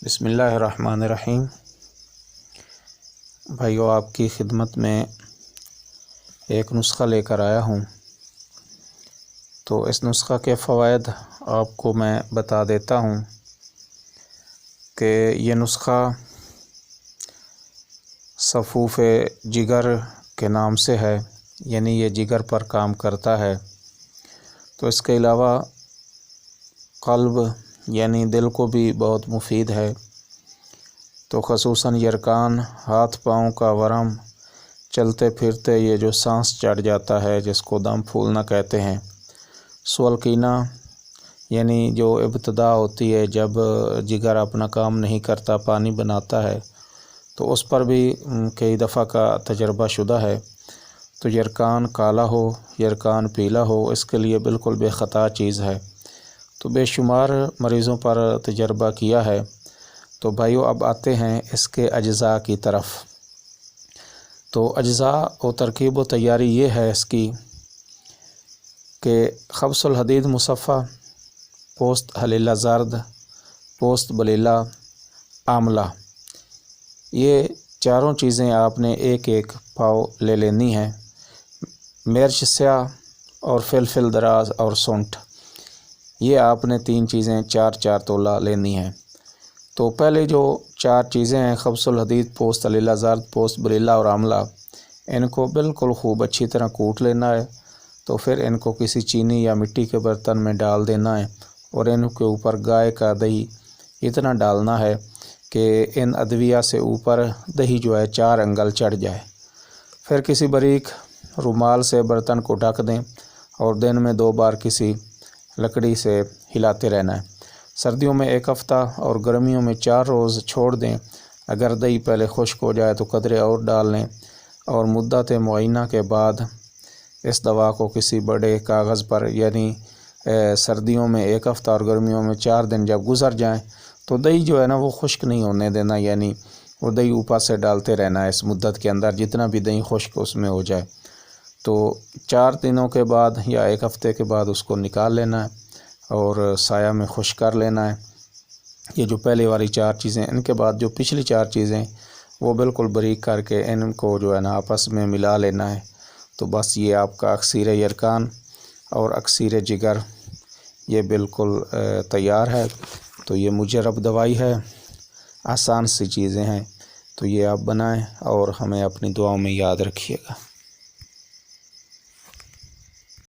بسم اللہ الرحمن الرحیم۔ بھائیو، آپ کی خدمت میں ایک نسخہ لے کر آیا ہوں، تو اس نسخہ کے فوائد آپ کو میں بتا دیتا ہوں کہ یہ نسخہ صفوف جگر کے نام سے ہے، یعنی یہ جگر پر کام کرتا ہے۔ تو اس کے علاوہ قلب یعنی دل کو بھی بہت مفید ہے، تو خصوصاً یرکان، ہاتھ پاؤں کا ورم، چلتے پھرتے یہ جو سانس چڑھ جاتا ہے جس کو دم پھولنا کہتے ہیں، سولکینہ یعنی جو ابتدا ہوتی ہے جب جگر اپنا کام نہیں کرتا، پانی بناتا ہے، تو اس پر بھی کئی دفعہ کا تجربہ شدہ ہے۔ تو یرکان کالا ہو، یرکان پیلا ہو، اس کے لیے بالکل بے خطا چیز ہے، تو بے شمار مریضوں پر تجربہ کیا ہے۔ تو بھائیو، اب آتے ہیں اس کے اجزاء کی طرف۔ تو اجزاء و ترکیب و تیاری یہ ہے اس کی کہ خبز الحدید مصفہ، پوست حلیلہ زرد، پوست بلیلہ، آملہ، یہ چاروں چیزیں آپ نے ایک ایک پاؤ لے لینی ہیں۔ مرچ سیاہ اور فلفل دراز اور سونٹھ، یہ آپ نے تین چیزیں چار تولہ لینی ہیں۔ تو پہلے جو چار چیزیں ہیں، خبز الحدید، پوست حلیلہ زرد، پوست بلیلہ اور آملہ، ان کو بالکل خوب اچھی طرح کوٹ لینا ہے۔ تو پھر ان کو کسی چینی یا مٹی کے برتن میں ڈال دینا ہے، اور ان کے اوپر گائے کا دہی اتنا ڈالنا ہے کہ ان ادویہ سے اوپر دہی جو ہے 4 انگل چڑھ جائے۔ پھر کسی باریک رومال سے برتن کو ڈھک دیں اور دن میں 2 بار کسی لکڑی سے ہلاتے رہنا ہے۔ سردیوں میں 1 ہفتہ اور گرمیوں میں 4 روز چھوڑ دیں۔ اگر دہی پہلے خشک ہو جائے تو قدرے اور ڈال لیں، اور مدت معینہ کے بعد اس دوا کو کسی بڑے کاغذ پر، یعنی سردیوں میں 1 ہفتہ اور گرمیوں میں 4 دن جب گزر جائیں تو دہی جو ہے نا وہ خشک نہیں ہونے دینا، یعنی وہ دہی اوپر سے ڈالتے رہنا ہے اس مدت کے اندر، جتنا بھی دہی خشک اس میں ہو جائے۔ تو 4 دنوں کے بعد یا 1 ہفتے کے بعد اس کو نکال لینا ہے اور سایہ میں خشک کر لینا ہے۔ یہ جو پہلے والی 4 چیزیں، ان کے بعد جو پچھلی 4 چیزیں وہ بالکل باریک کر کے ان کو جو ہے نا آپس میں ملا لینا ہے۔ تو بس یہ آپ کا اکسیر یرکان اور اکسیر جگر یہ بالکل تیار ہے۔ تو یہ مجرب دوائی ہے، آسان سی چیزیں ہیں، تو یہ آپ بنائیں اور ہمیں اپنی دعاؤں میں یاد رکھیے گا۔